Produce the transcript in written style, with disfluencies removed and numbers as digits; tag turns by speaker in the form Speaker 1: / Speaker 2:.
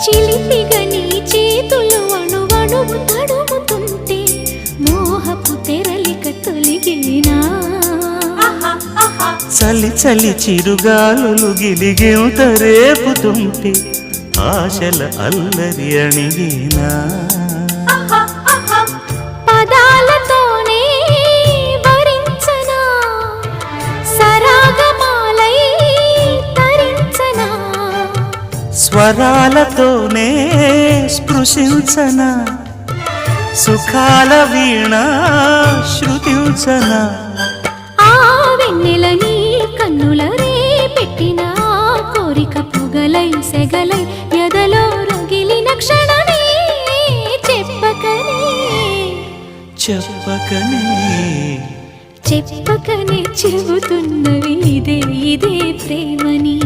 Speaker 1: చిలిపిగా నీ చేతులు అణువణువు తడుముతుంటే మోహపు తెరలిక తొలిగినా
Speaker 2: చలి చలి చిరుగాలులు గిలిగెంత రేపుతుంటే ఆశల అల్లరి అణిగినా
Speaker 1: పదాలతోనే వరించనా సరాగమాలై తరించనా
Speaker 2: స్వరాలతోనే స్పృశించనా సుఖాల వీణ శృతించనా
Speaker 1: ఆ వెన్నెల నీ కన్నుల రే పెట్టిన కోరిక పొగలై సెగలై ఎదలో రగిలిన క్షణమే చెప్పకనే
Speaker 2: చెప్పకనే
Speaker 1: చెప్పకనే చెబుతున్నవి ఇదే ఇదే ప్రేమని.